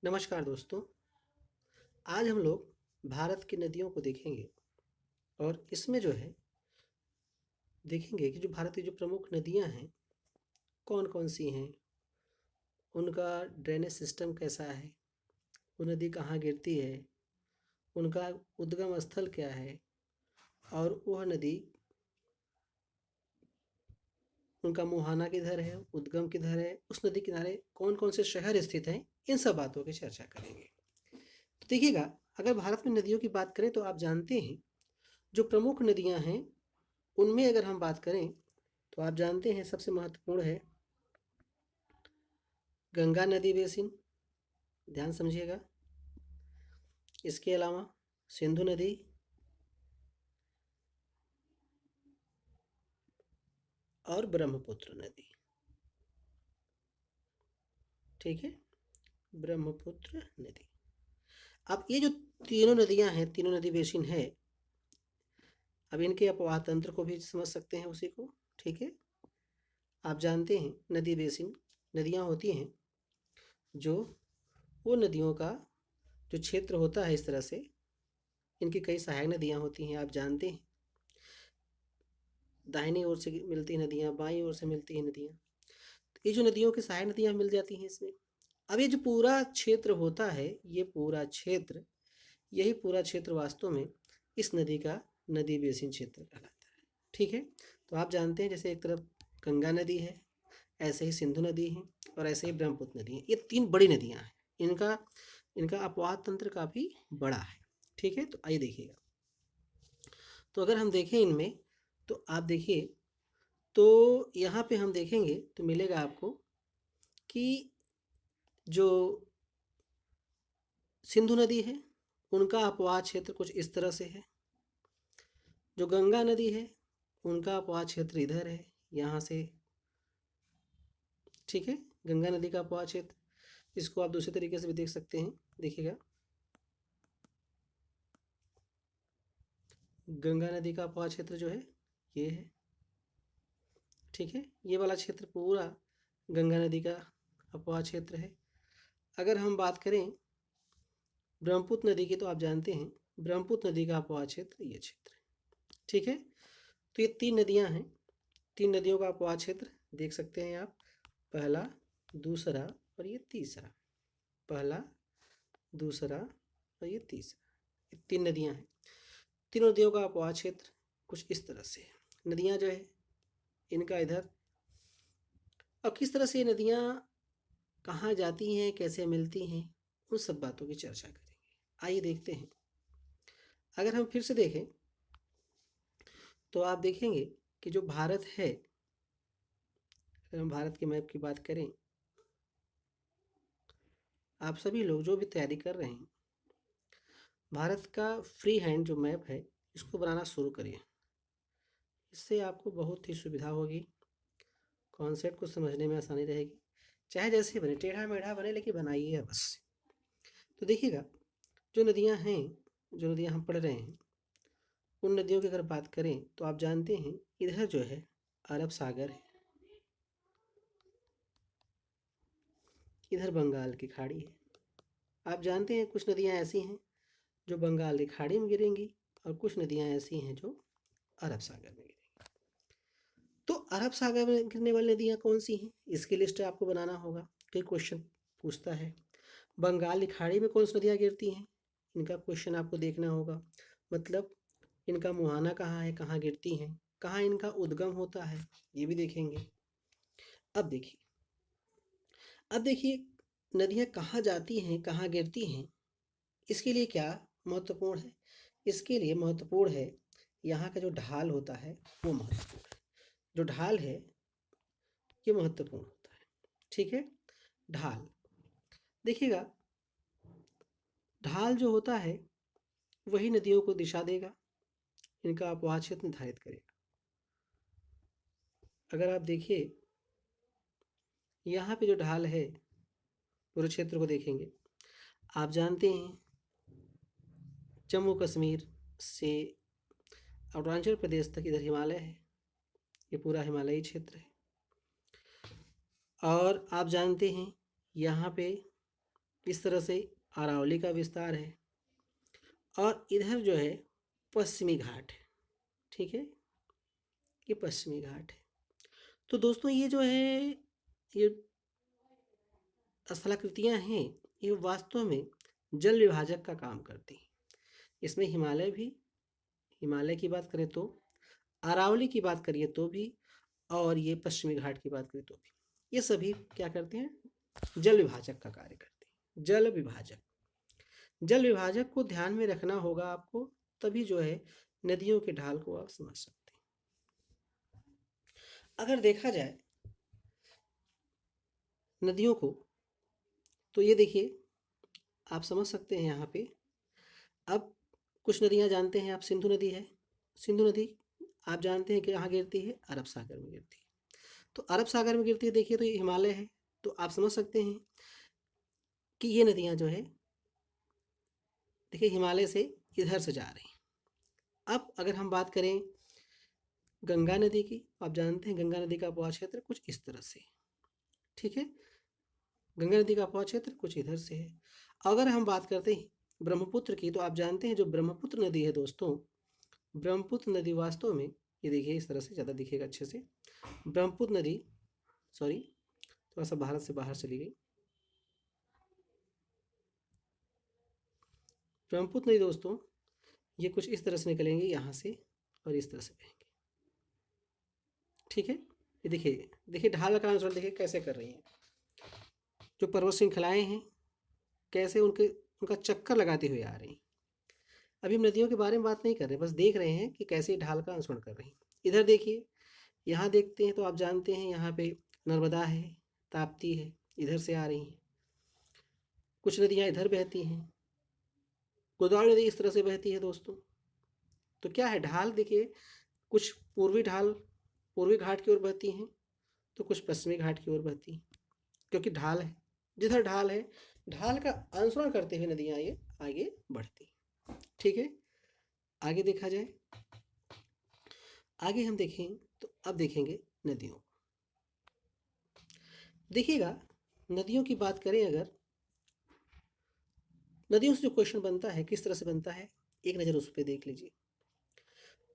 नमस्कार दोस्तों। आज हम लोग भारत की नदियों को देखेंगे और इसमें जो है देखेंगे कि जो भारत की जो प्रमुख नदियां हैं कौन कौन सी हैं, उनका ड्रेनेज सिस्टम कैसा है, वो नदी कहाँ गिरती है, उनका उद्गम स्थल क्या है और वह नदी उनका मुहाना किधर है, उद्गम किधर है, उस नदी किनारे कौन कौन से शहर स्थित हैं। इन सब बातों की चर्चा करेंगे। तो देखिएगा, अगर भारत में नदियों की बात करें तो आप जानते हैं जो प्रमुख नदियां हैं उनमें अगर हम बात करें तो आप जानते हैं सबसे महत्वपूर्ण है गंगा नदी बेसिन। ध्यान समझिएगा। इसके अलावा सिंधु नदी, और ब्रह्मपुत्र नदी। ठीक है, ब्रह्मपुत्र नदी। अब ये जो तीनों नदियां हैं, तीनों नदी बेसिन है, अब इनके अपवाह तंत्र को भी समझ सकते हैं उसी को। ठीक है, आप जानते हैं नदी बेसिन नदियां होती हैं जो वो नदियों का जो क्षेत्र होता है, इस तरह से इनकी कई सहायक नदियां होती हैं। आप जानते हैं दाहिनी ओर से मिलती नदियां, बाईं ओर से मिलती हैं नदियां। तो ये जो नदियों की सहायक नदियां मिल जाती हैं इसमें। अब ये जो पूरा क्षेत्र होता है, ये पूरा क्षेत्र, यही पूरा क्षेत्र वास्तव में इस नदी का नदी बेसिन क्षेत्र कहलाता है। ठीक है, तो आप जानते हैं जैसे एक तरफ गंगा नदी है, ऐसे ही सिंधु नदी है और ऐसे ही ब्रह्मपुत्र नदी है। ये तीन बड़ी नदियां हैं। इनका इनका अपवाह तंत्र काफ़ी बड़ा है। ठीक है, तो आइए देखिएगा। तो अगर हम देखें इनमें, तो आप देखिए, तो यहाँ पे हम देखेंगे तो मिलेगा आपको कि जो सिंधु नदी है उनका अपवाह क्षेत्र कुछ इस तरह से है। जो गंगा नदी है उनका अपवाह क्षेत्र इधर है, यहाँ से। ठीक है, गंगा नदी का अपवाह क्षेत्र, इसको आप दूसरे तरीके से भी देख सकते हैं। देखिएगा, गंगा नदी का अपवाह क्षेत्र जो है ये है। ठीक है, ये वाला क्षेत्र पूरा गंगा नदी का अपवाह क्षेत्र है। अगर हम बात करें ब्रह्मपुत्र नदी की, तो आप जानते हैं ब्रह्मपुत्र नदी का अपवाह क्षेत्र ये क्षेत्र है। ठीक है, तो ये तीन नदियां हैं। तीन नदियों का अपवाह क्षेत्र देख सकते हैं आप, पहला, दूसरा और ये तीसरा। पहला, दूसरा और ये तीसरा, ये तीन नदियां हैं। तीनों नदियों का अपवाह क्षेत्र कुछ इस तरह से है। नदियां जो है इनका इधर, अब किस तरह से ये नदियां कहाँ जाती हैं, कैसे मिलती हैं, उन सब बातों की चर्चा करेंगे। आइए देखते हैं। अगर हम फिर से देखें तो आप देखेंगे कि जो भारत है, अगर हम भारत के मैप की बात करें, आप सभी लोग जो भी तैयारी कर रहे हैं, भारत का फ्री हैंड जो मैप है इसको बनाना शुरू करिए। इससे आपको बहुत ही सुविधा होगी, कॉन्सेप्ट को समझने में आसानी रहेगी। चाहे जैसे बने, टेढ़ा मेढ़ा बने, लेकिन बनाइए बस। तो देखिएगा, जो नदियाँ हैं, जो नदियाँ हम पढ़ रहे हैं, उन नदियों की अगर बात करें तो आप जानते हैं इधर जो है अरब सागर है, इधर बंगाल की खाड़ी है। आप जानते हैं कुछ नदियाँ ऐसी हैं जो बंगाल की खाड़ी में गिरेंगी और कुछ नदियाँ ऐसी हैं जो अरब सागर में गिरेंगी। तो अरब सागर में गिरने वाली नदियाँ कौन सी हैं, इसकी लिस्ट आपको बनाना होगा। कई क्वेश्चन पूछता है बंगाल की खाड़ी में कौन सी नदियाँ गिरती हैं, इनका क्वेश्चन आपको देखना होगा। मतलब इनका मुहाना कहाँ है, कहाँ गिरती हैं, कहाँ इनका उद्गम होता है, ये भी देखेंगे। अब देखिए, अब देखिए नदियाँ कहाँ जाती हैं, कहाँ गिरती हैं, इसके लिए क्या महत्वपूर्ण है। इसके लिए महत्वपूर्ण है यहाँ का जो ढाल होता है वो महत्वपूर्ण है। जो ढाल है ये महत्वपूर्ण होता है। ठीक है, ढाल देखिएगा, ढाल जो होता है वही नदियों को दिशा देगा, इनका अपवाह क्षेत्र निर्धारित करेगा। अगर आप देखिए यहाँ पे जो ढाल है, पूरे क्षेत्र को देखेंगे, आप जानते हैं जम्मू कश्मीर से अरुणाचल प्रदेश तक इधर हिमालय है, ये पूरा हिमालयी क्षेत्र है। और आप जानते हैं यहाँ पे इस तरह से अरावली का विस्तार है, और इधर जो है पश्चिमी घाट है। ठीक है, ये पश्चिमी घाट है। तो दोस्तों ये जो है, ये स्थलाकृतियाँ हैं, ये वास्तव में जल विभाजक का काम करती हैं। इसमें हिमालय भी, हिमालय की बात करें तो, अरावली की बात करिए तो भी, और ये पश्चिमी घाट की बात करें तो भी, ये सभी क्या करते हैं, जल विभाजक का कार्य करते हैं। जल विभाजक, जल विभाजक को ध्यान में रखना होगा आपको, तभी जो है नदियों के ढाल को आप समझ सकते हैं। अगर देखा जाए नदियों को, तो ये देखिए आप समझ सकते हैं यहाँ पे। अब कुछ नदियाँ जानते हैं आप, सिंधु नदी है। सिंधु नदी आप जानते हैं कि कहाँ गिरती है, अरब सागर में गिरती है। तो अरब सागर में गिरती है, देखिए तो ये हिमालय है, तो आप समझ सकते हैं कि ये नदियाँ जो है, देखिए हिमालय से इधर से जा रही हैं। अब अगर हम बात करें गंगा नदी की, आप जानते हैं गंगा नदी का अपवाह क्षेत्र कुछ इस तरह से, ठीक है, गंगा नदी का अपवाह क्षेत्र कुछ इधर से है। अगर हम बात करते हैं ब्रह्मपुत्र की, तो आप जानते हैं जो ब्रह्मपुत्र नदी है दोस्तों, ब्रह्मपुत्र नदी वास्तव में, ये देखिए इस तरह से ज़्यादा दिखेगा अच्छे से, ब्रह्मपुत्र नदी, सॉरी थोड़ा सा भारत से बाहर चली गई, ब्रह्मपुत्र नदी दोस्तों ये कुछ इस तरह से निकलेंगे यहाँ से, और इस तरह से बहेंगे। ठीक है, ये देखिए, देखिए ढाल का अनुसरण देखिए कैसे कर रही हैं, जो पर्वत श्रृंखलाएँ हैं कैसे उनका चक्कर लगाते हुए आ रही हैं। अभी हम नदियों के बारे में बात नहीं कर रहे, बस देख रहे हैं कि कैसे ढाल का अनुसरण कर रही हैं। इधर देखिए, यहाँ देखते हैं तो आप जानते हैं यहाँ पे नर्मदा है, ताप्ती है, इधर से आ रही हैं। कुछ नदियाँ इधर बहती हैं, गोदावरी नदी इस तरह से बहती है दोस्तों। तो क्या है, ढाल देखिए, कुछ पूर्वी ढाल पूर्वी घाट की ओर बहती हैं, तो कुछ पश्चिमी घाट की ओर बहती हैं, क्योंकि ढाल है, जिधर ढाल है, ढाल का अनुसरण करते हुए नदियाँ ये आगे बढ़ती हैं। ठीक है, आगे देखा जाए, आगे हम देखें तो अब देखेंगे नदियों। देखिएगा, नदियों की बात करें अगर, नदियों से जो क्वेश्चन बनता है किस तरह से बनता है, एक नज़र उस पर देख लीजिए।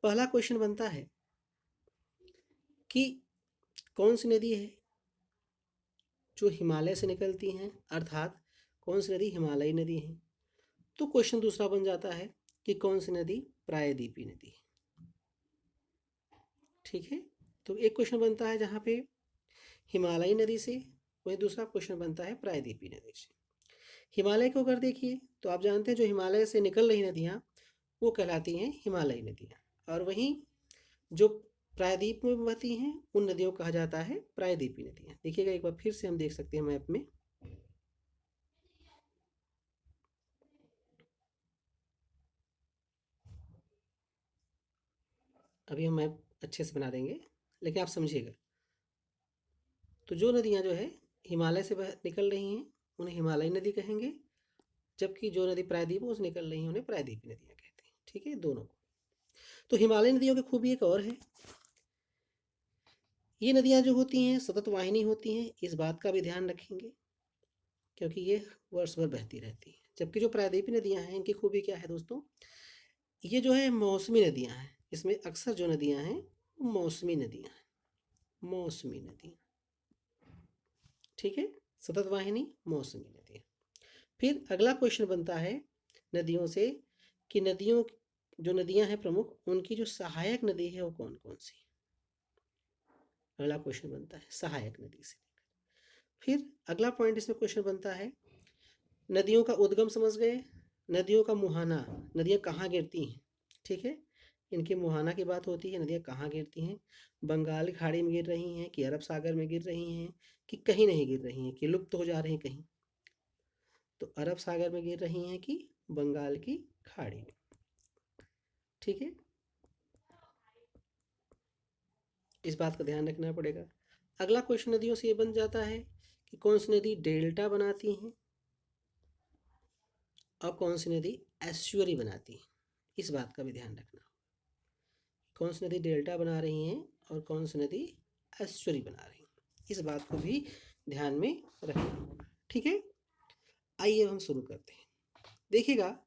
पहला क्वेश्चन बनता है कि कौन सी नदी है जो हिमालय से निकलती हैं, अर्थात कौन सी नदी हिमालयी नदी है। तो क्वेश्चन दूसरा बन जाता है कि कौन सी नदी प्रायद्वीपीय नदी है। ठीक है, तो एक क्वेश्चन बनता है जहाँ पे हिमालयी नदी से, वही दूसरा क्वेश्चन बनता है प्रायद्वीपीय नदी से। हिमालय को अगर देखिए तो आप जानते हैं जो हिमालय से निकल रही नदियाँ वो कहलाती हैं हिमालयी नदियाँ, और वहीं जो प्रायद्वीप में बहती हैं उन नदियों को कहा जाता है प्रायद्वीपीय नदियाँ। देखिएगा एक बार फिर से हम देख सकते हैं मैप में, अभी हम मैप अच्छे से बना देंगे लेकिन आप समझिएगा। तो जो नदियाँ जो है हिमालय से निकल रही हैं उन्हें हिमालयी नदी कहेंगे, जबकि जो नदी प्रायद्वीप से निकल रही हैं उन्हें प्रायद्वीपीय नदियाँ कहते हैं। ठीक है, दोनों को। तो हिमालयी नदियों की खूबी एक और है, ये नदियाँ जो होती हैं सतत वाहिनी होती हैं, इस बात का भी ध्यान रखेंगे क्योंकि ये वर्ष भर बहती रहती हैं। जबकि जो प्रायद्वीपीय नदियाँ हैं इनकी खूबी क्या है दोस्तों, ये जो है मौसमी नदियाँ हैं, इसमें अक्सर जो नदियाँ हैं वो मौसमी नदियाँ हैं, मौसमी नदियाँ। ठीक है, सतत वाहिनी मौसमी नदियाँ। फिर अगला क्वेश्चन बनता है नदियों से कि नदियों, जो नदियाँ हैं प्रमुख, उनकी जो सहायक नदी है वो कौन कौन सी। अगला क्वेश्चन बनता है सहायक नदी से। फिर अगला पॉइंट इसमें क्वेश्चन बनता है, नदियों का उद्गम समझ गए, नदियों का मुहाना, नदियाँ कहाँ गिरती हैं। ठीक है, इनके मुहाना की बात होती है, नदियाँ कहाँ गिरती हैं, बंगाल की खाड़ी में गिर रही हैं कि अरब सागर में गिर रही हैं कि कहीं नहीं गिर रही हैं कि लुप्त हो जा रही हैं कहीं। तो अरब सागर में गिर रही हैं कि बंगाल की खाड़ी में। ठीक है, इस बात का ध्यान रखना पड़ेगा। अगला क्वेश्चन नदियों से ये बन जाता है कि कौन सी नदी डेल्टा बनाती हैं और कौन सी नदी एस्चुअरी बनाती हैं, इस बात का भी ध्यान रखना। कौन सी नदी डेल्टा बना रही हैं और कौन सी नदी एस्चुअरी बना रही हैं, इस बात को भी ध्यान में रखना होगा। ठीक है, आइए हम शुरू करते हैं। देखिएगा,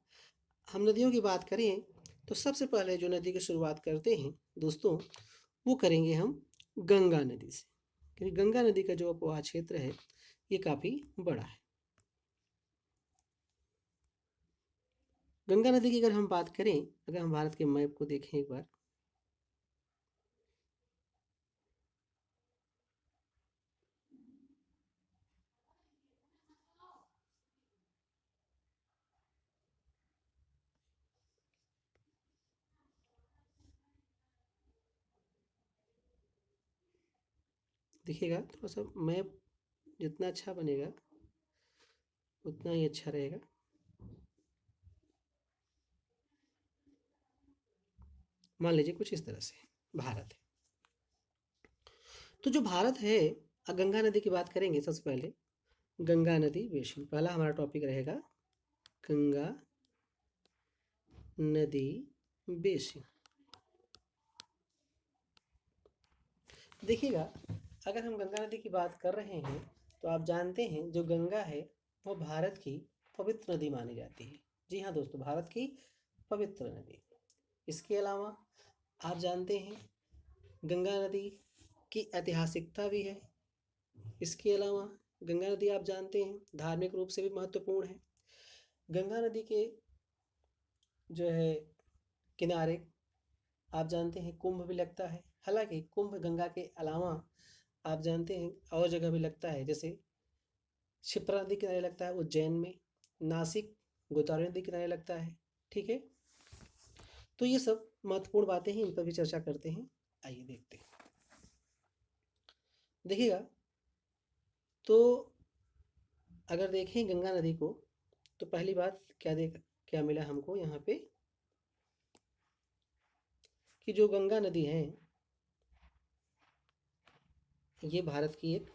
हम नदियों की बात करें तो सबसे पहले जो नदी की शुरुआत करते हैं दोस्तों, वो करेंगे हम गंगा नदी से, क्योंकि गंगा नदी का जो अपवाह क्षेत्र है ये काफ़ी बड़ा है। गंगा नदी की अगर हम बात करें, अगर हम भारत के मैप को देखें एक बार, देखिएगा थोड़ा सा मैप जितना अच्छा बनेगा उतना ही अच्छा रहेगा। मान लीजिए कुछ इस तरह से भारत है। तो जो भारत है, गंगा नदी की बात करेंगे सबसे पहले। गंगा नदी बेसिन पहला हमारा टॉपिक रहेगा, गंगा नदी बेसिन। देखिएगा, अगर हम गंगा नदी की बात कर रहे हैं तो आप जानते हैं जो गंगा है वो भारत की पवित्र नदी मानी जाती है। जी हाँ दोस्तों, भारत की पवित्र नदी। इसके अलावा आप जानते हैं गंगा नदी की ऐतिहासिकता भी है। इसके अलावा गंगा नदी आप जानते हैं धार्मिक रूप से भी महत्वपूर्ण है। गंगा नदी के जो है किनारे आप जानते हैं कुंभ भी लगता है। हालांकि कुंभ गंगा के अलावा आप जानते हैं और जगह भी लगता है, जैसे क्षिप्रा नदी किनारे लगता है उज्जैन में, नासिक गोदावरी नदी किनारे लगता है। ठीक है, तो ये सब महत्वपूर्ण बातें हैं, इन पर भी चर्चा करते हैं। आइए देखते हैं। देखिएगा, तो अगर देखें गंगा नदी को तो पहली बात क्या मिला हमको यहाँ पे कि जो गंगा नदी है ये भारत की एक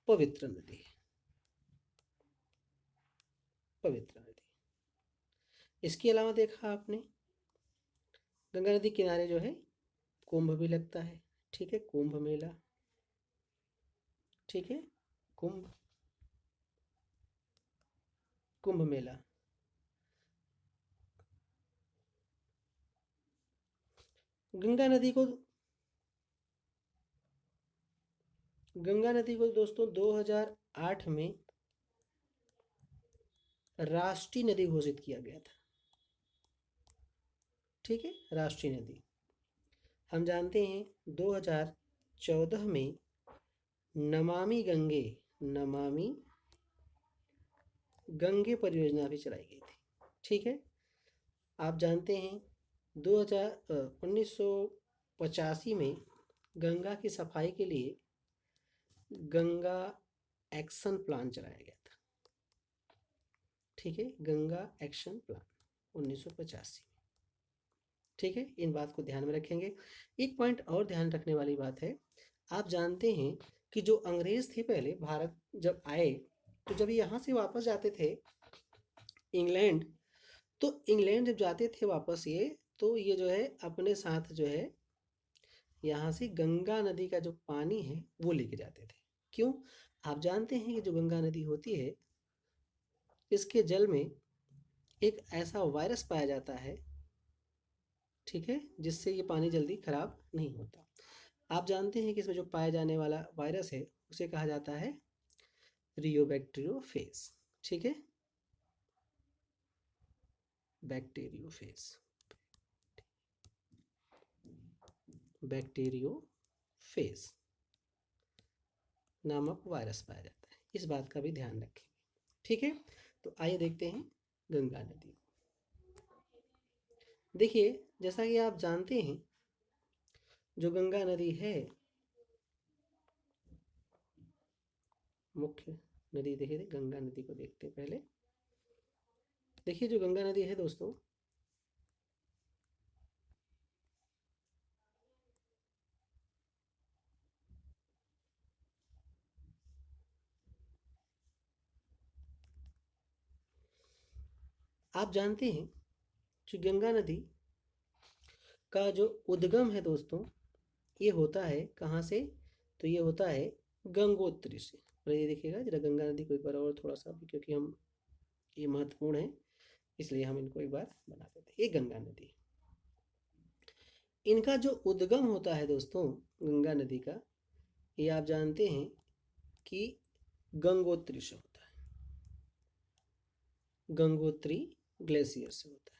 पवित्र नदी है। पवित्र नदी। इसके अलावा देखा आपने गंगा नदी किनारे जो है कुंभ भी लगता है। ठीक है, कुंभ मेला। ठीक है, कुंभ कुंभ मेला। गंगा नदी को दोस्तों 2008 में राष्ट्रीय नदी घोषित किया गया था। ठीक है, राष्ट्रीय नदी। हम जानते हैं 2014 में नमामि गंगे परियोजना भी चलाई गई थी। ठीक है, आप जानते हैं 1985 में गंगा की सफाई के लिए गंगा एक्शन प्लान चलाया गया था। ठीक है, गंगा एक्शन प्लान 1985 में। ठीक है, इन बात को ध्यान में रखेंगे। एक पॉइंट और ध्यान रखने वाली बात है, आप जानते हैं कि जो अंग्रेज थे पहले भारत जब आए तो जब यहाँ से वापस जाते थे इंग्लैंड, तो इंग्लैंड जब जाते थे वापस तो ये जो है अपने साथ जो है यहाँ से गंगा नदी का जो पानी है वो लेके जाते थे। क्यों? आप जानते हैं कि जो गंगा नदी होती है इसके जल में एक ऐसा वायरस पाया जाता है, ठीक है, जिससे ये पानी जल्दी खराब नहीं होता। आप जानते हैं कि इसमें जो पाया जाने वाला वायरस है उसे कहा जाता है रियोबैक्टीरियोफेज। ठीक है, बैक्टीरियोफेज, बैक्टीरियोफेज नामक वायरस पाया जाता है। इस बात का भी ध्यान रखें। ठीक है, तो आइए देखते हैं गंगा नदी। देखिए, जैसा कि आप जानते हैं जो गंगा नदी है मुख्य नदी, देखिए गंगा नदी को देखते हैं पहले। देखिए जो गंगा नदी है दोस्तों, आप जानते हैं कि गंगा नदी का जो उद्गम है दोस्तों ये होता है कहाँ से? तो ये होता है गंगोत्री से। और ये देखिएगा जरा गंगा नदी को एक बार और थोड़ा सा, क्योंकि हम ये महत्वपूर्ण है इसलिए हम इनको एक बार बना देते हैं। ये गंगा नदी, इनका जो उद्गम होता है दोस्तों गंगा नदी का, ये आप जानते हैं कि गंगोत्री से होता है, गंगोत्री ग्लेशियर से होता है।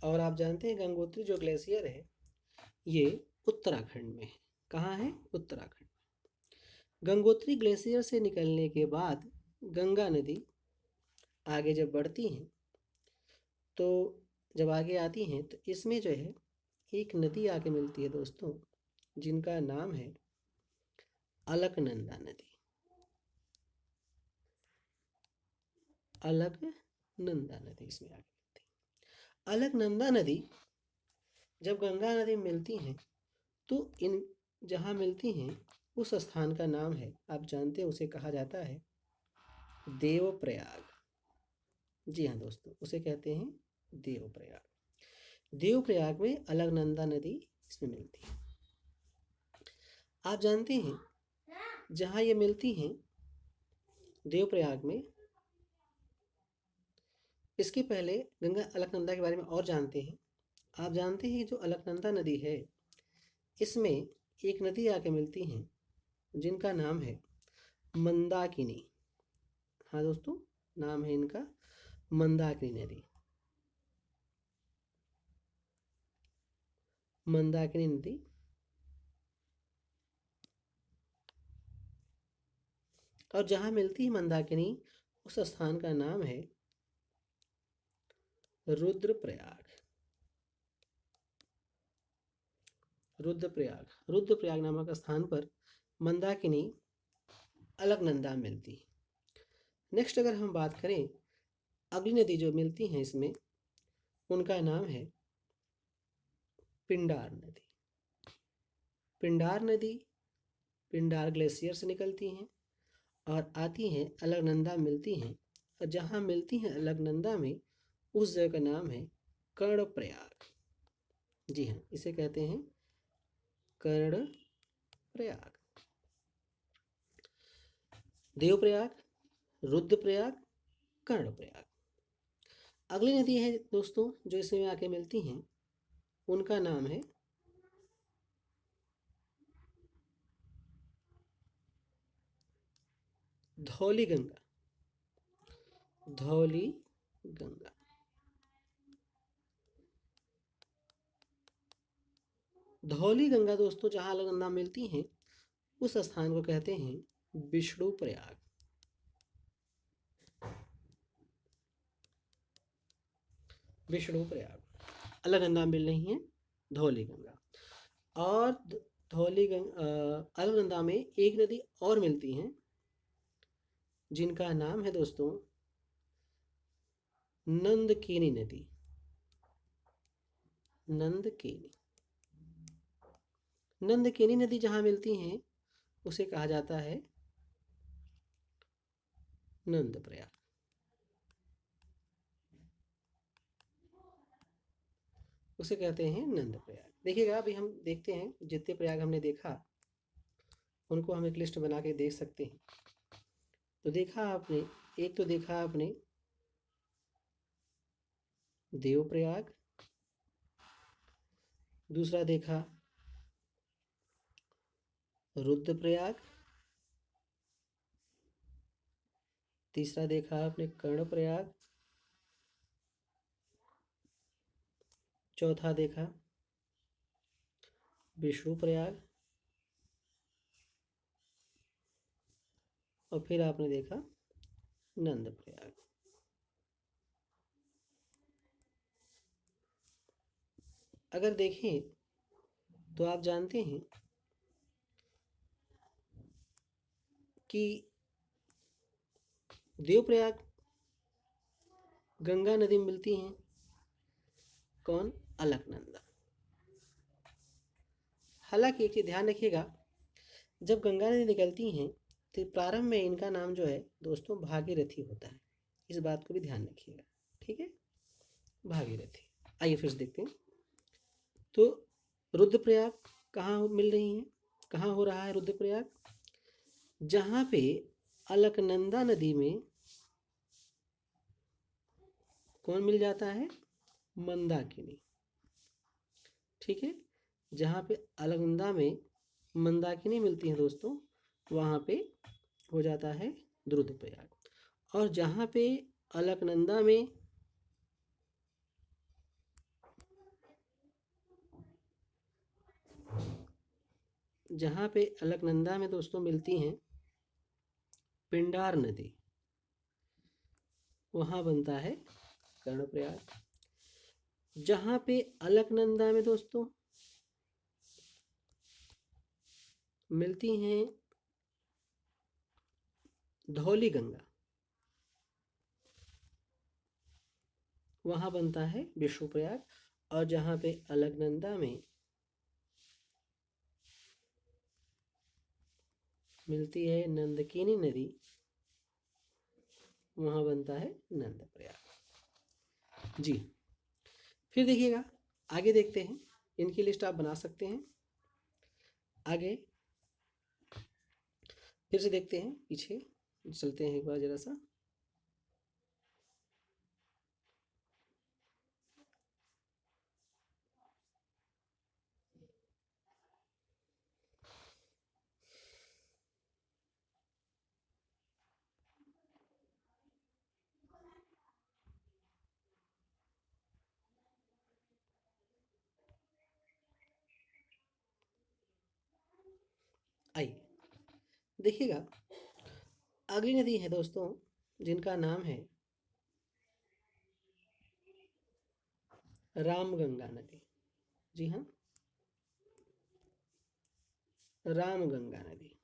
और आप जानते हैं गंगोत्री जो ग्लेशियर है ये उत्तराखंड में है। कहाँ है? उत्तराखंड। गंगोत्री ग्लेशियर से निकलने के बाद गंगा नदी आगे जब बढ़ती हैं तो जब आगे आती हैं तो इसमें जो है एक नदी आके मिलती है दोस्तों, जिनका नाम है अलकनंदा नदी। अलकनंदा नदी इसमें आगे मिलती है। अलकनंदा नदी जब गंगा नदी मिलती हैं तो इन जहाँ मिलती हैं उस स्थान का नाम है, आप जानते हैं उसे कहा जाता है देवप्रयाग। जी हाँ दोस्तों, उसे कहते हैं देवप्रयाग। देवप्रयाग में अलकनंदा नदी इसमें मिलती है। आप जानते हैं जहाँ ये मिलती हैं देवप्रयाग में, इसके पहले गंगा अलकनंदा के बारे में और जानते हैं। आप जानते हैं जो अलकनंदा नदी है इसमें एक नदी आके मिलती हैं जिनका नाम है मंदाकिनी। हाँ दोस्तों, नाम है इनका मंदाकिनी नदी। मंदाकिनी नदी और जहाँ मिलती है मंदाकिनी उस स्थान का नाम है रुद्रप्रयाग। रुद्रप्रयाग, रुद्रप्रयाग नामक स्थान पर मंदाकिनी अलकनंदा मिलती है। नेक्स्ट अगर हम बात करें अगली नदी जो मिलती हैं इसमें, उनका नाम है पिंडार नदी। पिंडार नदी पिंडार ग्लेशियर से निकलती हैं और आती हैं अलकनंदा मिलती हैं, और जहाँ मिलती हैं अलकनंदा में उस जगह का नाम है कर्णप्रयाग। जी हाँ, इसे कहते हैं कर्णप्रयाग। देवप्रयाग, रुद्रप्रयाग, कर्णप्रयाग। अगली नदी है दोस्तों जो इसमें आके मिलती हैं, उनका नाम है धौली गंगा। धौली गंगा। धौली गंगा दोस्तों जहाँ अलकनंदा मिलती हैं उस स्थान को कहते हैं विष्णु प्रयाग। विष्णु प्रयाग। अलकनंदा मिल रही है धौली गंगा। और धौली गंगा अलकनंदा में एक नदी और मिलती हैं जिनका नाम है दोस्तों नंदकेनी नदी। नंदकेनी। नंदकेनी नदी जहाँ मिलती हैं उसे कहा जाता है नंदप्रयाग। उसे कहते हैं नंदप्रयाग। देखिएगा अभी हम देखते हैं जितने प्रयाग हमने देखा उनको हम एक लिस्ट बना के देख सकते हैं। तो देखा आपने, एक तो देखा आपने देवप्रयाग, दूसरा देखा रुद्रप्रयाग, तीसरा देखा आपने कर्णप्रयाग, चौथा देखा विष्णुप्रयाग, और फिर आपने देखा नंदप्रयाग। अगर देखें तो आप जानते हैं कि देवप्रयाग गंगा नदी में मिलती हैं कौन? अलकनंदा। हालांकि एक चीज ध्यान रखिएगा, जब गंगा नदी निकलती हैं तो प्रारंभ में इनका नाम जो है दोस्तों भागीरथी होता है। इस बात को भी ध्यान रखिएगा, ठीक है? भागीरथी। आइए फिर से देखते हैं। तो रुद्रप्रयाग कहाँ मिल रही हैं, कहाँ हो रहा है रुद्रप्रयाग? जहाँ पे अलकनंदा नदी में कौन मिल जाता है? मंदाकिनी। ठीक है, जहाँ पे अलकनंदा में मंदाकिनी मिलती है दोस्तों, वहाँ पे हो जाता है रुद्रप्रयाग। और जहाँ पे अलकनंदा में अलकनंदा में दोस्तों मिलती हैं पिंडार नदी, वहाँ बनता है कर्णप्रयाग। जहाँ पे अलकनंदा में दोस्तों मिलती हैं धौली गंगा, वहाँ बनता है विष्णुप्रयाग। और जहाँ पे अलकनंदा में मिलती है नंदकिनी नदी, वहाँ बनता है नंदप्रयाग। जी, फिर देखिएगा, आगे देखते हैं, इनकी लिस्ट आप बना सकते हैं। आगे फिर से देखते हैं, पीछे चलते हैं एक बार जरा सा। आइए देखिएगा, अगली नदी है दोस्तों जिनका नाम है रामगंगा नदी। जी हाँ, रामगंगा नदी।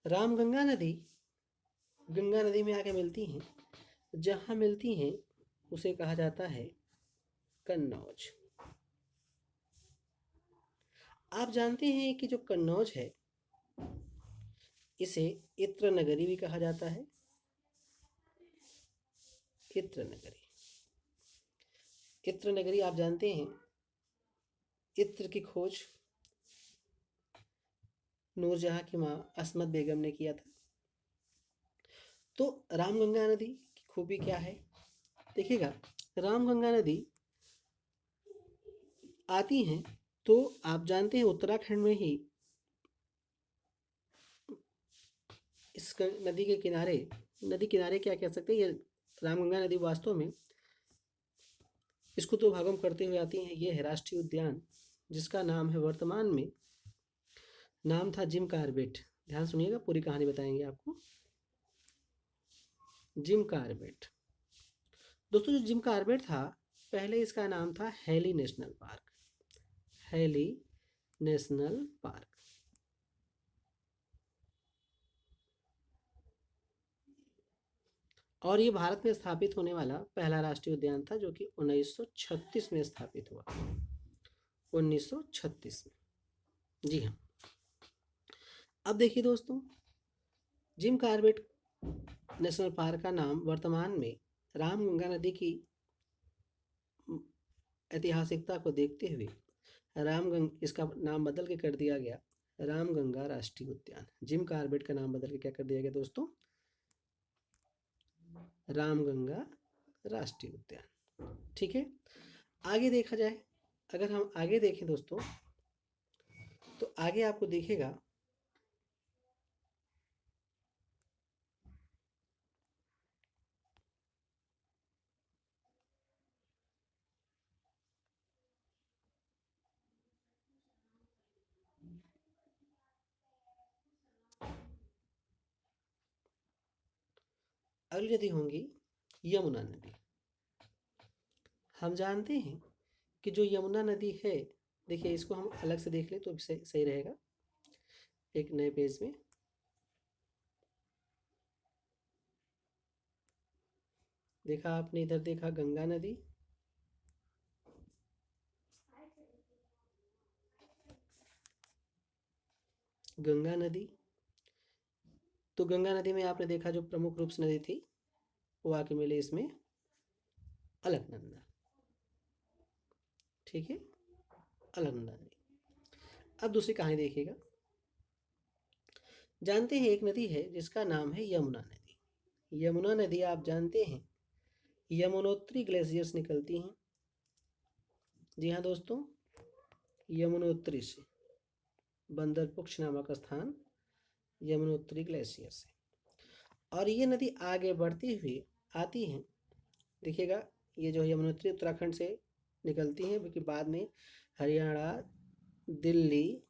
रामगंगा नदी गंगा नदी में आके मिलती हैं, जहाँ मिलती हैं उसे कहा जाता है कन्नौज। आप जानते हैं कि जो कन्नौज है इसे इत्र नगरी भी कहा जाता है। इत्र नगरी, इत्र नगरी आप जानते हैं, इत्र की खोज नूरजहाँ की माँ अस्मत बेगम ने किया था। तो रामगंगा नदी की खूबी क्या है? देखिएगा, रामगंगा नदी आती हैं तो आप जानते हैं उत्तराखंड में ही इस नदी के किनारे, नदी किनारे क्या कह सकते हैं, ये रामगंगा नदी वास्तव में इसको दो भागों में करते हुए आती हैं। ये है राष्ट्रीय उद्यान, जिसका नाम है वर्तमान में, नाम था जिम कार्बेट। ध्यान सुनिएगा, पूरी कहानी बताएंगे आपको। जिम कार्बेट दोस्तों, जो जिम कार्बेट था पहले इसका नाम था heli national park. Heli national park. और ये भारत में स्थापित होने वाला पहला राष्ट्रीय उद्यान था, जो कि 1936 में स्थापित हुआ। 1936 में। जी हाँ, अब देखिए दोस्तों, जिम कार्बेट नेशनल पार्क का नाम वर्तमान में रामगंगा नदी की ऐतिहासिकता को देखते हुए इसका नाम बदल के कर दिया गया रामगंगा राष्ट्रीय उद्यान। जिम कार्बेट का नाम बदल के क्या कर दिया गया दोस्तों? रामगंगा राष्ट्रीय उद्यान। ठीक है, आगे देखा जाए, अगर हम आगे देखें दोस्तों, तो आगे आपको दिखेगा अगली नदी होंगी यमुना नदी। हम जानते हैं कि जो यमुना नदी है, देखिए इसको हम अलग से देख लें तो सही रहेगा, एक नए पेज में। देखा आपने, इधर देखा गंगा नदी, गंगा नदी। तो गंगा नदी में आपने देखा जो प्रमुख रूप से नदी थी वो आके मिले इसमें अलकनंदा। ठीक है, अलकनंदा नदी। अब दूसरी कहानी देखिएगा। जानते हैं एक नदी है जिसका नाम है यमुना नदी। यमुना नदी आप जानते हैं यमुनोत्री ग्लेशियर से निकलती हैं। जी हाँ दोस्तों, यमुनोत्री से, बंदरपुक्ष नामक स्थान यमुनोत्री ग्लेशियर से। और ये नदी आगे बढ़ती हुई आती है। देखिएगा, ये जो यमुनोत्री उत्तराखंड से निकलती हैं, क्योंकि बाद में हरियाणा, दिल्ली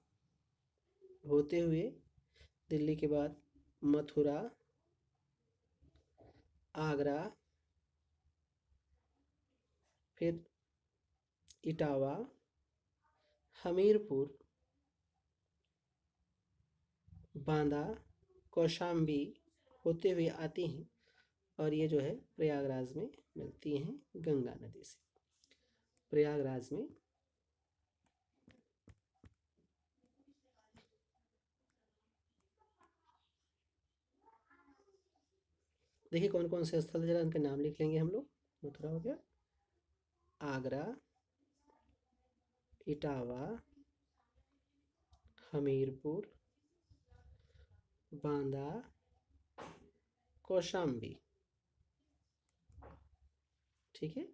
होते हुए, दिल्ली के बाद मथुरा, आगरा, फिर इटावा, हमीरपुर, बांदा, कौशाम्बी होते हुए आती हैं और ये जो है प्रयागराज में मिलती हैं गंगा नदी से। प्रयागराज में देखिए कौन कौन से स्थल, जरा उनके नाम लिख लेंगे हम लोग। मथुरा हो गया, आगरा, इटावा, हमीरपुर, बांदा, कौशाम्बी। ठीक है,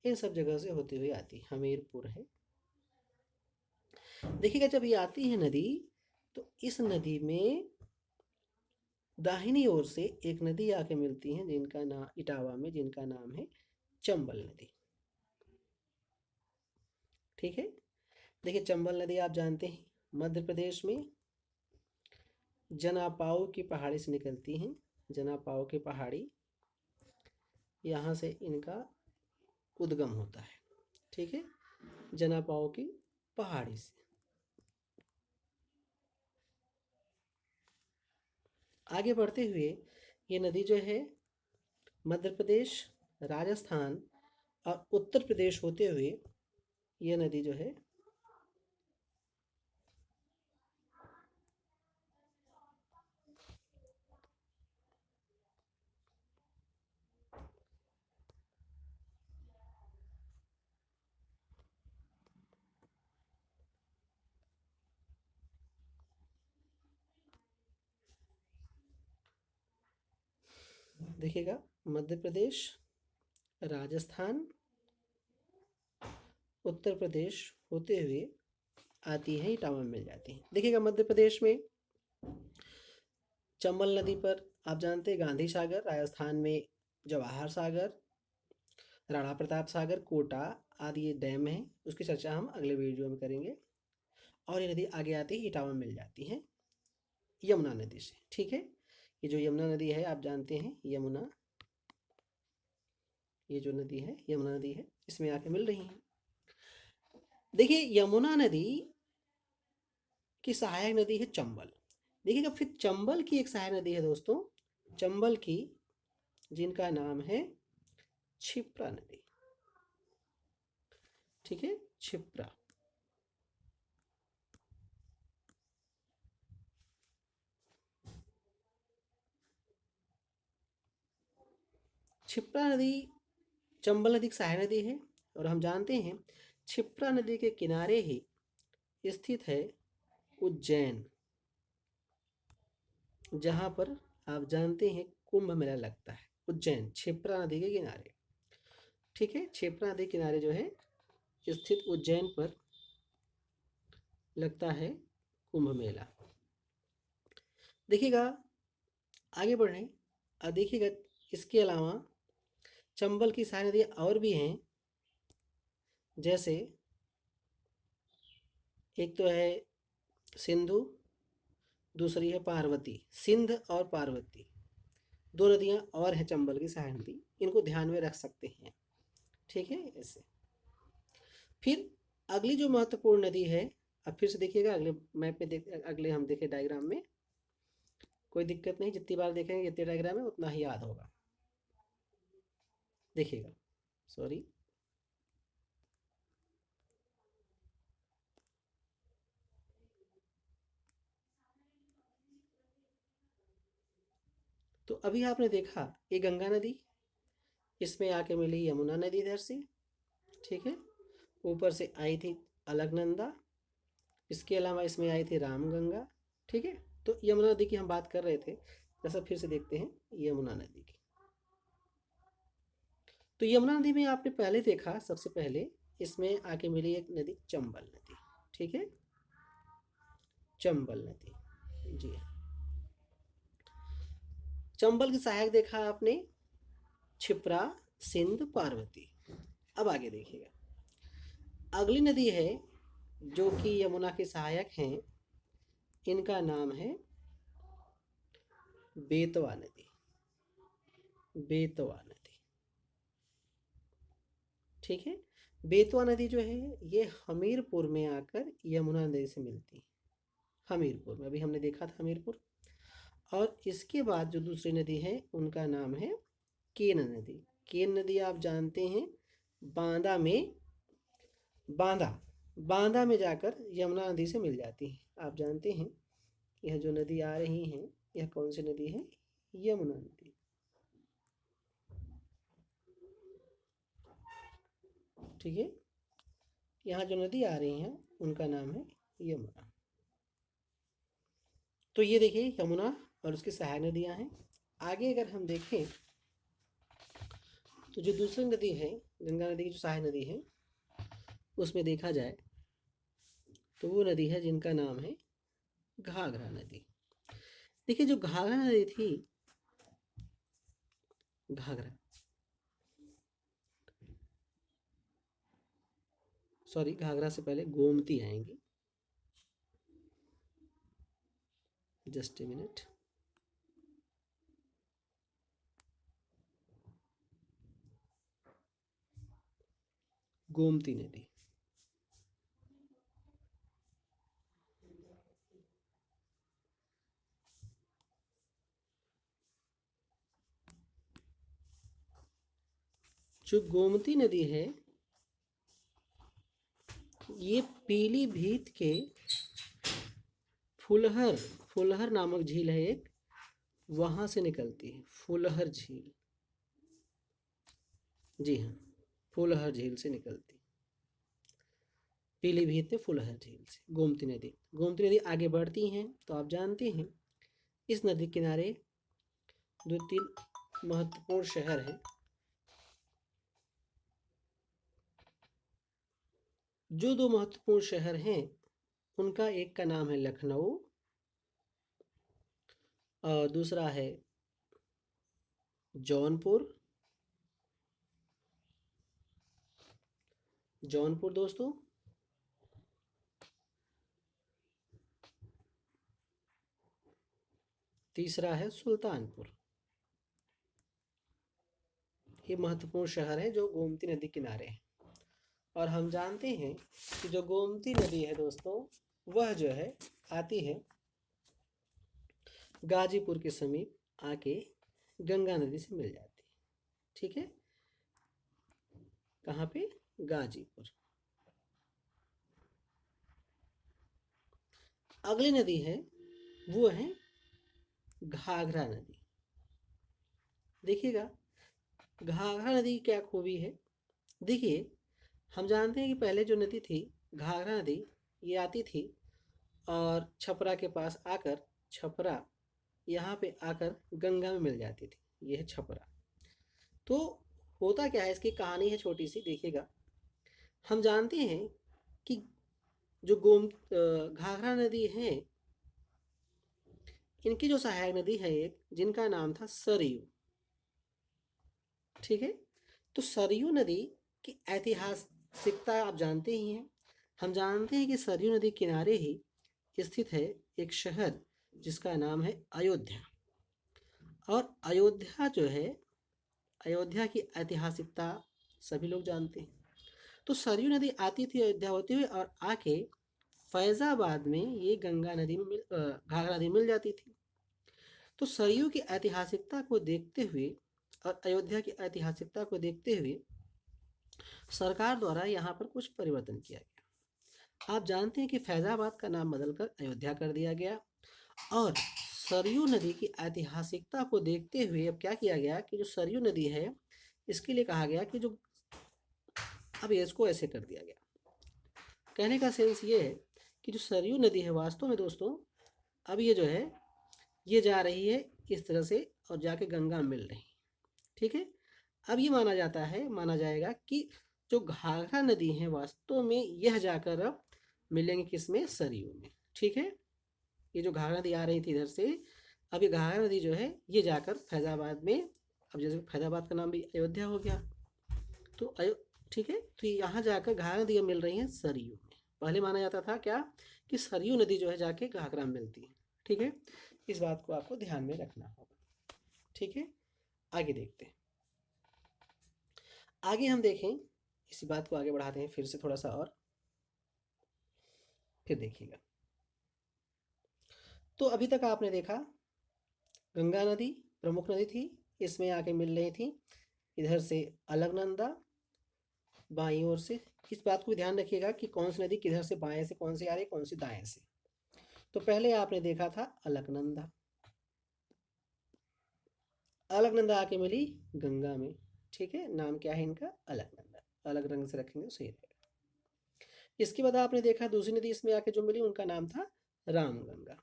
इन सब जगह से होती हुई आती, हमीरपुर है। देखिएगा जब ये आती है नदी, तो इस नदी में दाहिनी ओर से एक नदी आके मिलती है जिनका नाम इटावा में, जिनका नाम है चंबल नदी। ठीक है, देखिए चंबल नदी आप जानते हैं मध्य प्रदेश में जनापाओ की पहाड़ी से निकलती हैं। जनापाओ की पहाड़ी, यहाँ से इनका उद्गम होता है। ठीक है, जनापाओ की पहाड़ी से आगे बढ़ते हुए ये नदी जो है मध्य प्रदेश, राजस्थान और उत्तर प्रदेश होते हुए ये नदी जो है देखिएगा मध्य प्रदेश, राजस्थान, उत्तर प्रदेश होते हुए आती है, इटावा में मिल जाती है। देखिएगा मध्य प्रदेश में चंबल नदी पर आप जानते हैं गांधी सागर, राजस्थान में जवाहर सागर, राणा प्रताप सागर, कोटा आदि ये डैम हैं, उसकी चर्चा हम अगले वीडियो में करेंगे। और ये नदी आगे आती है इटावा में मिल जाती है यमुना नदी से। ठीक है, ये जो यमुना नदी है आप जानते हैं यमुना, ये जो नदी है यमुना नदी है, इसमें आके मिल रही हैं। देखिए यमुना नदी की सहायक नदी है चंबल। देखिएगा फिर चंबल की एक सहायक नदी है दोस्तों, चंबल की, जिनका नाम है क्षिप्रा नदी। ठीक है, क्षिप्रा। क्षिप्रा नदी चंबल नदी की सहायक नदी है और हम जानते हैं क्षिप्रा नदी के किनारे ही स्थित है उज्जैन, जहां पर आप जानते हैं कुंभ मेला लगता है। उज्जैन क्षिप्रा नदी के किनारे। ठीक है, क्षिप्रा नदी के किनारे जो है स्थित उज्जैन पर लगता है कुंभ मेला। देखिएगा आगे बढ़ें और देखिएगा इसके अलावा चंबल की सहायक नदियाँ और भी हैं, जैसे एक तो है सिंधु, दूसरी है पार्वती। सिंध और पार्वती दो नदियाँ और हैं चंबल की सहायक नदी, इनको ध्यान में रख सकते हैं। ठीक है, ऐसे फिर अगली जो महत्वपूर्ण नदी है, अब फिर से देखिएगा अगले मैप में देख, अगले हम देखें डायग्राम में, कोई दिक्कत नहीं, जितनी बार देखेंगे जितने डायग्राम है उतना ही याद होगा। देखिएगा, सॉरी, तो अभी आपने देखा ये गंगा नदी, इसमें आके मिली यमुना नदी इधर से, ठीक है। ऊपर से आई थी अलकनंदा, इसके अलावा इसमें आई थी रामगंगा, ठीक है। तो यमुना नदी की हम बात कर रहे थे, जैसा फिर से देखते हैं यमुना नदी की। तो यमुना नदी में आपने पहले देखा, सबसे पहले इसमें आके मिली एक नदी चंबल नदी, ठीक है, चंबल नदी, जी हाँ। चंबल की सहायक देखा आपने क्षिप्रा, सिंध, पार्वती। अब आगे देखिएगा, अगली नदी है जो कि यमुना की सहायक हैं, इनका नाम है बेतवा नदी, बेतवा नदी, ठीक है। बेतवा नदी जो है ये हमीरपुर में आकर यमुना नदी से मिलती है, हमीरपुर में, अभी हमने देखा था हमीरपुर। और इसके बाद जो दूसरी नदी है उनका नाम है केन नदी। केन नदी आप जानते हैं बांदा में, बांदा में जाकर यमुना नदी से मिल जाती है। आप जानते हैं यह जो नदी आ रही है यह कौन सी नदी है, यमुना नदी, ठीक है। यहाँ जो नदी आ रही हैं उनका नाम है यमुना। तो ये देखिए यमुना और उसकी सहायक नदियाँ हैं। आगे अगर हम देखें तो जो दूसरी नदी है गंगा नदी की जो सहायक नदी है उसमें देखा जाए तो वो नदी है जिनका नाम है घाघरा नदी। देखिए जो घाघरा नदी थी, घाघरा, सॉरी घाघरा से पहले गोमती आएंगी, जस्ट ए मिनट। गोमती नदी, जो गोमती नदी है ये पीलीभीत के फुलहर, फुलहर नामक झील है एक, वहां से निकलती है, फुलहर झील, जी हाँ, फुलहर झील से निकलती, पीलीभीत में फुलहर झील से गोमती नदी। गोमती नदी आगे बढ़ती हैं तो आप जानते हैं इस नदी किनारे 2-3 महत्वपूर्ण शहर हैं। जो 2 महत्वपूर्ण शहर हैं उनका एक का नाम है लखनऊ और दूसरा है जौनपुर, जौनपुर दोस्तों, तीसरा है सुल्तानपुर। ये महत्वपूर्ण शहर है जो गोमती नदी किनारे हैं। और हम जानते हैं कि जो गोमती नदी है दोस्तों वह जो है आती है गाजीपुर के समीप आके गंगा नदी से मिल जाती है, ठीक है। कहाँ पे, गाजीपुर। अगली नदी है वो है घाघरा नदी। देखिएगा घाघरा नदी की क्या खूबी है। देखिए हम जानते हैं कि पहले जो नदी थी घाघरा नदी ये आती थी और छपरा के पास आकर, छपरा यहाँ पे आकर गंगा में मिल जाती थी, ये है छपरा। तो होता क्या है, इसकी कहानी है छोटी सी, देखिएगा। हम जानते हैं कि जो घाघरा नदी है इनकी जो सहायक नदी है एक जिनका नाम था सरयू, ठीक है। तो सरयू नदी की ऐतिहासिकता आप जानते ही हैं। हम जानते हैं कि सरयू नदी किनारे ही स्थित है एक शहर जिसका नाम है अयोध्या। और अयोध्या जो है, अयोध्या की ऐतिहासिकता सभी लोग जानते हैं। तो सरयू नदी आती थी अयोध्या होते हुए और आके फैज़ाबाद में ये गंगा नदी में घाघरा नदी मिल जाती थी। तो सरयू की ऐतिहासिकता को देखते हुए और अयोध्या की ऐतिहासिकता को देखते हुए सरकार द्वारा यहाँ पर कुछ परिवर्तन किया गया। आप जानते हैं कि फैज़ाबाद का नाम बदलकर अयोध्या कर दिया गया और सरयू नदी की ऐतिहासिकता को देखते हुए अब क्या किया गया कि जो सरयू नदी है इसके लिए कहा गया कि जो अब इसको ऐसे कर दिया गया। कहने का सेंस ये है कि जो सरयू नदी है वास्तव में दोस्तों अब ये जो है ये जा रही है इस तरह से और जाके गंगा में मिल रही है। ठीक है, अब ये माना जाएगा कि जो घाघरा नदी है वास्तव में यह जाकर अब मिलेंगे किसमें, सरयू में। ठीक है, ये जो घाघरा नदी आ रही थी इधर से, अब ये घाघरा नदी जो है ये जाकर फैजाबाद में, अब जैसे फैजाबाद का नाम भी अयोध्या हो गया तो ठीक है, तो यहाँ जाकर घाघरा नदी मिल रही है सरयू में। पहले माना जाता था क्या कि सरयू नदी जो है जाके घाघरा में मिलती है। ठीक है, इस बात को आपको ध्यान में रखना होगा। ठीक है, आगे देखते हैं। आगे हम देखें, इसी बात को आगे बढ़ाते हैं फिर से थोड़ा सा और फिर देखिएगा। तो अभी तक आपने देखा गंगा नदी प्रमुख नदी थी, इसमें आके मिल रही थी, इधर से अलकनंदा बाईं ओर से। इस बात को भी ध्यान रखिएगा कि कौन सी नदी किधर से बाएं से कौन सी आ रही है, कौन सी दाएं से। तो पहले आपने देखा था अलकनंदा, अलकनंदा आके मिली गंगा में। ठीक है, नाम क्या है इनका, अलकनंदा, अलग रंग से रखेंगे तो सही रहेगा। इसके बाद आपने देखा दूसरी नदी इसमें आके जो मिली उनका नाम था रामगंगा।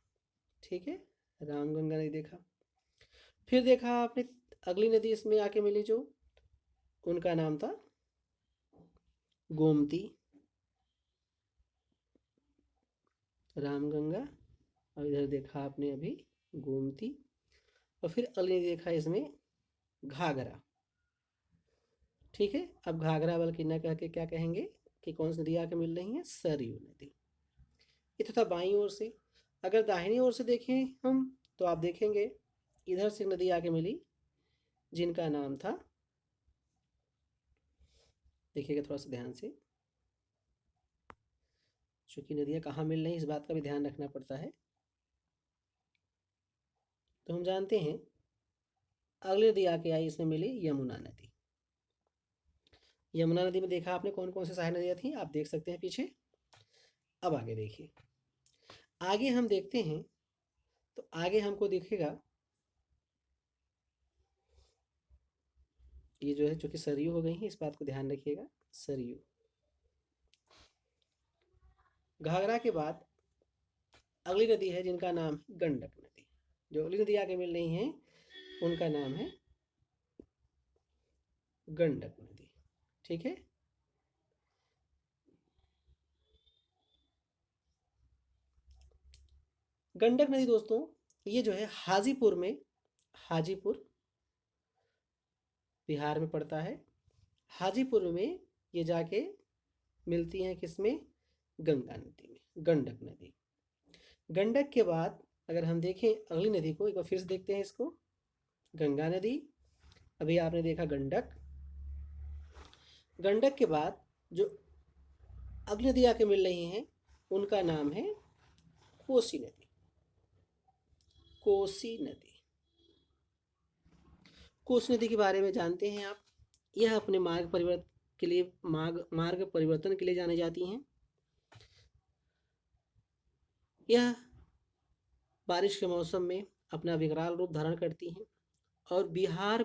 ठीक है, रामगंगा नदी देखा। फिर देखा आपने अगली नदी इसमें आके मिली जो, उनका नाम था गोमती। रामगंगा और इधर देखा आपने अभी गोमती, और फिर अगली नदी देखा इसमें घाघरा। ठीक है, अब घाघरा बल्कि न कह के क्या कहेंगे कि कौन सी नदी आके मिल रही है, सरयू नदी। ये तो था बाईं ओर से। अगर दाहिनी ओर से देखें हम तो आप देखेंगे इधर से नदी आके मिली जिनका नाम था, देखिएगा थोड़ा सा ध्यान से, चूंकि नदियाँ कहाँ मिल रही हैं इस बात का भी ध्यान रखना पड़ता है। तो हम जानते हैं अगली नदी आके आई इसमें मिली यमुना नदी। यमुना नदी में देखा आपने कौन कौन सी सहायक नदियाँ थी, आप देख सकते हैं पीछे। अब आगे देखिए, आगे हम देखते हैं तो आगे हमको दिखेगा ये जो है चूंकि सरयू हो गई है, इस बात को ध्यान रखिएगा, सरयू। घाघरा के बाद अगली नदी है जिनका नाम है गंडक नदी। जो अगली नदी आगे मिल रही हैं उनका नाम है गंडक नदी। ठीक है, गंडक नदी दोस्तों ये जो है हाजीपुर में, हाजीपुर बिहार में पड़ता है, हाजीपुर में ये जाके मिलती हैं किसमें, गंगा नदी में, गंडक नदी। गंडक के बाद अगर हम देखें अगली नदी को, एक बार फिर से देखते हैं इसको, गंगा नदी, अभी आपने देखा गंडक। गंडक के बाद जो अगली नदी आके मिल रही हैं उनका नाम है कोसी नदी। कोसी नदी, कोसी नदी के बारे में जानते हैं आप, यह अपने मार्ग परिवर्तन के लिए मार्ग परिवर्तन के लिए जाने जाती हैं। यह बारिश के मौसम में अपना विकराल रूप धारण करती हैं और बिहार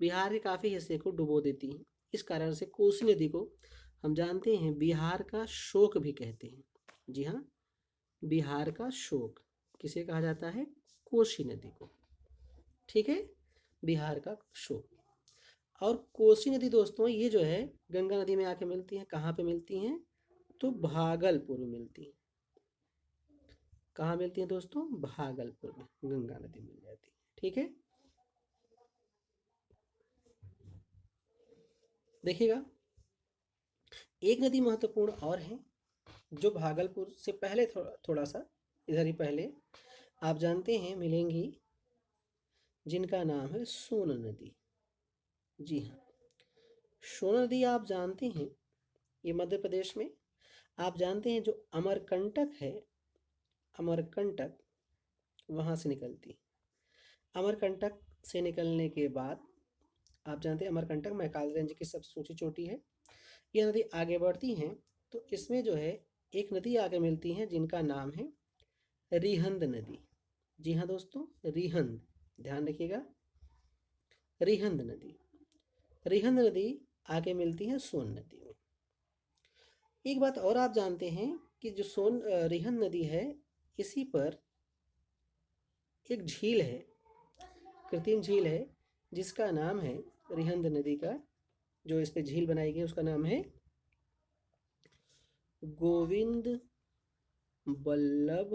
के काफ़ी हिस्से को डुबो देती हैं। इस कारण से कोसी नदी को हम जानते हैं बिहार का शोक भी कहते हैं। जी हाँ, बिहार का शोक किसे कहा जाता है, कोसी नदी को। ठीक है, बिहार का शोक। और कोसी नदी दोस्तों ये जो है गंगा नदी में आके मिलती हैं, कहाँ पे मिलती हैं, तो भागलपुर में मिलती हैं। कहाँ मिलती हैं दोस्तों, भागलपुर में गंगा नदी मिल जाती है। ठीक है, देखिएगा एक नदी महत्वपूर्ण और है जो भागलपुर से पहले थोड़ा सा इधर ही पहले आप जानते हैं मिलेंगी, जिनका नाम है सोन नदी। जी हाँ, सोन नदी आप जानते हैं ये मध्य प्रदेश में, आप जानते हैं जो अमरकंटक है, अमरकंटक वहाँ से निकलती। अमरकंटक से निकलने के बाद आप जानते हैं अमरकंटक मैकाल रेंज की सबसे ऊंची चोटी है। यह नदी आगे बढ़ती हैं तो इसमें जो है एक नदी आगे मिलती है जिनका नाम है रिहंद नदी। जी हाँ दोस्तों, रिहंद, ध्यान रखिएगा, रिहंद नदी। रिहंद नदी आके मिलती है सोन नदी में। एक बात और आप जानते हैं कि जो रिहंद नदी है, इसी पर एक झील है, कृत्रिम झील है, जिसका नाम है रिहंद नदी का, जो इस पे झील बनाई गई उसका नाम है गोविंद बल्लभ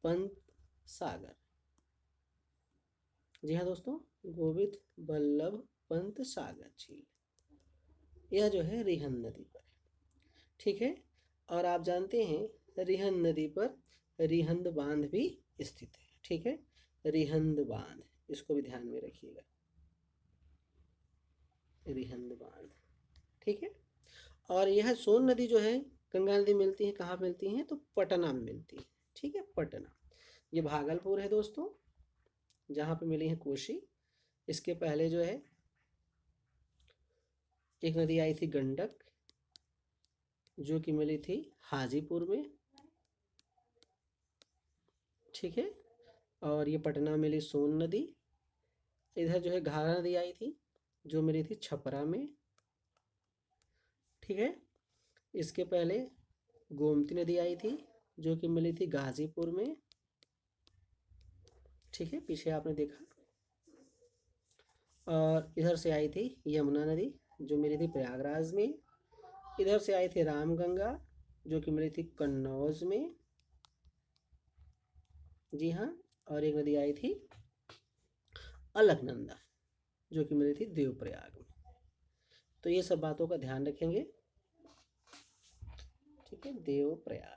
पंत सागर। जी हाँ दोस्तों, गोविंद बल्लभ पंत सागर झील, यह जो है रिहंद नदी पर है। ठीक है, और आप जानते हैं रिहंद नदी पर रिहंद बांध भी स्थित है। ठीक है, रिहंद बांध, इसको भी ध्यान में रखिएगा, रिहंद बांध। ठीक है, और यह सोन नदी जो है, गंगा नदी मिलती है कहाँ मिलती है, तो पटना में मिलती है। ठीक है, पटना, ये भागलपुर है दोस्तों, जहाँ पे मिली है कोसी। इसके पहले जो है एक नदी आई थी गंडक, जो कि मिली थी हाजीपुर में। ठीक है, और ये पटना में मिली सोन नदी। इधर जो है घाघरा नदी आई थी, जो मिली थी छपरा में। ठीक है, इसके पहले गोमती नदी आई थी, जो कि मिली थी गाजीपुर में। ठीक है, पीछे आपने देखा। और इधर से आई थी यमुना नदी, जो मिली थी प्रयागराज में। इधर से आई थी रामगंगा, जो कि मिली थी कन्नौज में। जी हाँ, और एक नदी आई थी अलकनंदा, जो कि मिली थी देवप्रयाग में। तो ये सब बातों का ध्यान रखेंगे। ठीक है, देवप्रयाग।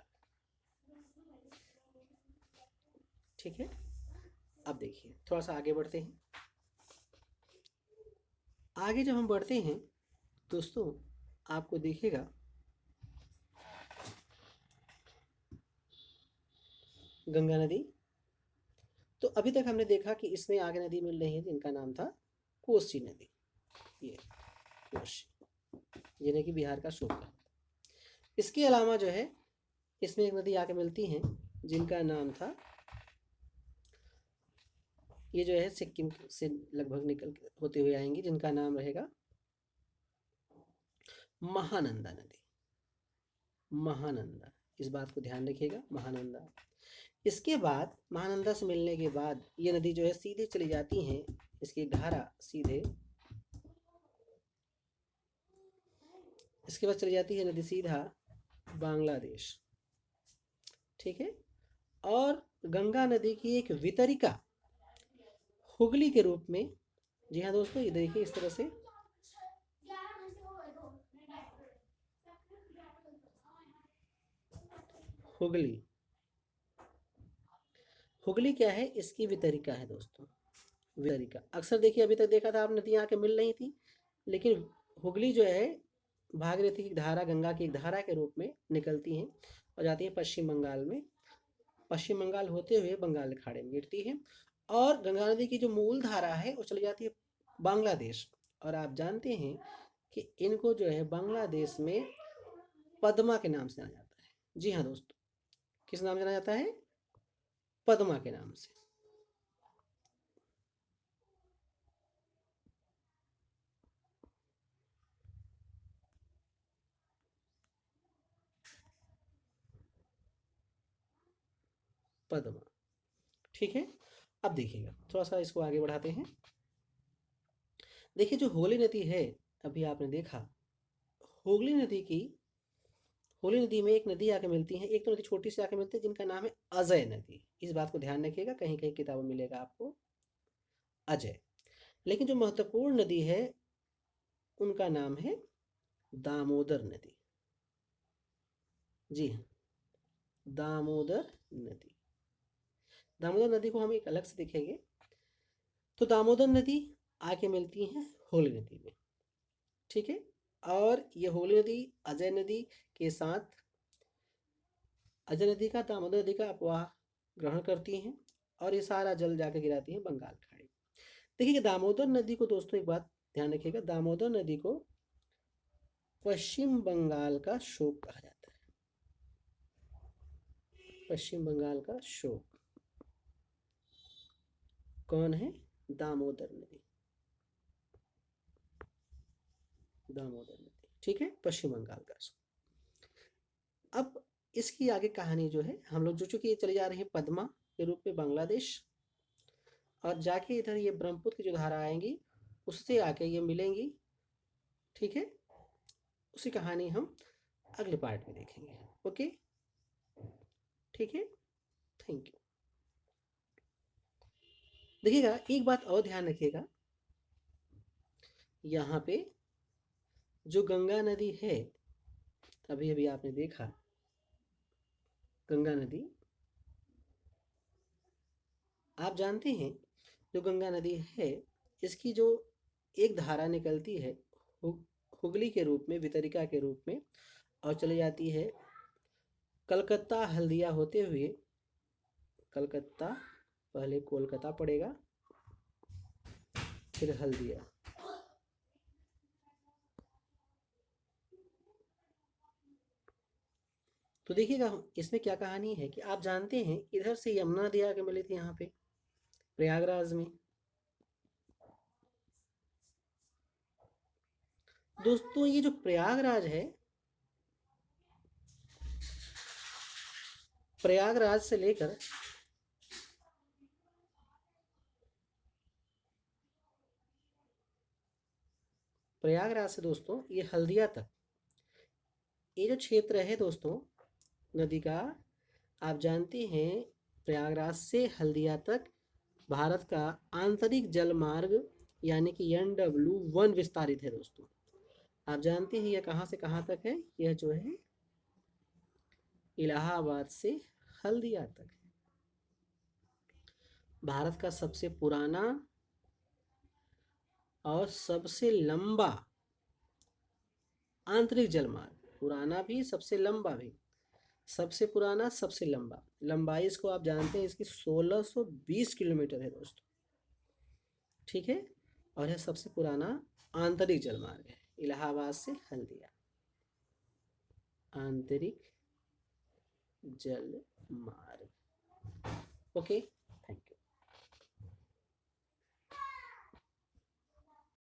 ठीक है, अब देखिए थोड़ा सा आगे बढ़ते हैं। आगे जब हम बढ़ते हैं दोस्तों, आपको दिखेगा गंगा नदी। तो अभी तक हमने देखा कि इसमें आगे नदी मिल रही है जिनका नाम था कोसी नदी, ये कोसी, जिन्हें कि बिहार का शोक है। इसके अलावा जो है इसमें एक नदी आके मिलती है जिनका नाम था, ये जो है सिक्किम से लगभग निकल होते हुए आएंगे, जिनका नाम रहेगा महानंदा नदी। महानंदा, इस बात को ध्यान रखिएगा, महानंदा। इसके बाद महानंदा से मिलने के बाद ये नदी जो है सीधे चली जाती है, इसकी धारा सीधे, इसके बाद चली जाती है नदी सीधा बांग्लादेश। ठीक है, और गंगा नदी की एक वितरिका हुगली के रूप में, जी हाँ दोस्तों, ये देखिए इस तरह से हुगली, हुगली क्या है, इसकी वितरिका है दोस्तों, वितरिका। अक्सर देखिए अभी तक देखा था आप नदियाँ आके मिल रही थी, लेकिन हुगली जो है भागीरथी की धारा, गंगा की एक धारा के रूप में निकलती हैं और जाती है पश्चिम बंगाल में। पश्चिम बंगाल होते हुए बंगाल खाड़ी में गिरती है, और गंगा नदी की जो मूल धारा है वो चली जाती है बांग्लादेश। और आप जानते हैं कि इनको जो है बांग्लादेश में पद्मा के नाम से जाना जाता है। जी हाँ दोस्तों, किस नाम से जाना जाता है, पद्मा के नाम से। पद्मा। ठीक है, अब देखिएगा थोड़ा सा इसको आगे बढ़ाते हैं। देखिए जो होली नदी है, अभी आपने देखा होली नदी की, होली नदी में एक नदी आके मिलती है, एक तो नदी छोटी सी आके मिलती है जिनका नाम है अजय नदी। इस बात को ध्यान रखिएगा, कहीं कहीं किताबों में मिलेगा आपको अजय। लेकिन जो महत्वपूर्ण नदी है उनका नाम है दामोदर नदी। जी हाँ, दामोदर नदी। दामोदर नदी को हम एक अलग से देखेंगे। तो दामोदर नदी आके मिलती है होली नदी में। ठीक है, और ये होली नदी अजय नदी के साथ, अजय नदी का दामोदर नदी का अपवाह ग्रहण करती हैं, और ये सारा जल जाकर गिराती हैं बंगाल खाड़ी। देखिए कि दामोदर नदी को दोस्तों एक बात ध्यान रखिएगा, दामोदर नदी को पश्चिम बंगाल का शोक कहा जाता है। पश्चिम बंगाल का शोक कौन है, दामोदर नदी। दामोदर नदी, ठीक है, पश्चिम बंगाल का। अब इसकी आगे कहानी जो है, हम लोग जो चूंकि चले जा रहे हैं पद्मा के रूप में बांग्लादेश, और जाके इधर ये ब्रह्मपुत्र की जो धारा आएंगी उससे आके ये मिलेंगी, ठीक है। उसी कहानी हम अगले पार्ट में देखेंगे। ओके, ठीक है, थैंक यू। देखिएगा, एक बात और ध्यान रखिएगा, यहाँ पे जो गंगा नदी है, अभी अभी आपने देखा गंगा नदी, आप जानते हैं जो गंगा नदी है इसकी जो एक धारा निकलती है हुगली के रूप में, वितरिका के रूप में, और चली जाती है कलकत्ता हल्दिया होते हुए, कलकत्ता, पहले कोलकाता पड़ेगा फिर हल्दिया, तो देखिएगा इसमें क्या कहानी है कि आप जानते हैं इधर से यमुना नदी आके मिली थी यहाँ पे प्रयागराज में। दोस्तों ये जो प्रयागराज है, प्रयागराज से लेकर प्रयागराज से दोस्तों ये हल्दिया तक, ये जो क्षेत्र है दोस्तों नदी का, आप जानते हैं प्रयागराज से हल्दिया तक भारत का आंतरिक जल मार्ग यानी कि NW1 विस्तारित है दोस्तों। आप जानते हैं यह कहाँ से कहाँ तक है, यह जो है इलाहाबाद से हल्दिया तक है। भारत का सबसे पुराना और सबसे लंबा आंतरिक जलमार्ग, पुराना भी सबसे लंबा भी, सबसे पुराना सबसे लंबा, लंबाई इसको आप जानते हैं इसकी 1620 किलोमीटर है दोस्तों, ठीक है, और यह सबसे पुराना आंतरिक जलमार्ग है, इलाहाबाद से हल्दिया आंतरिक जल मार्ग। ओके।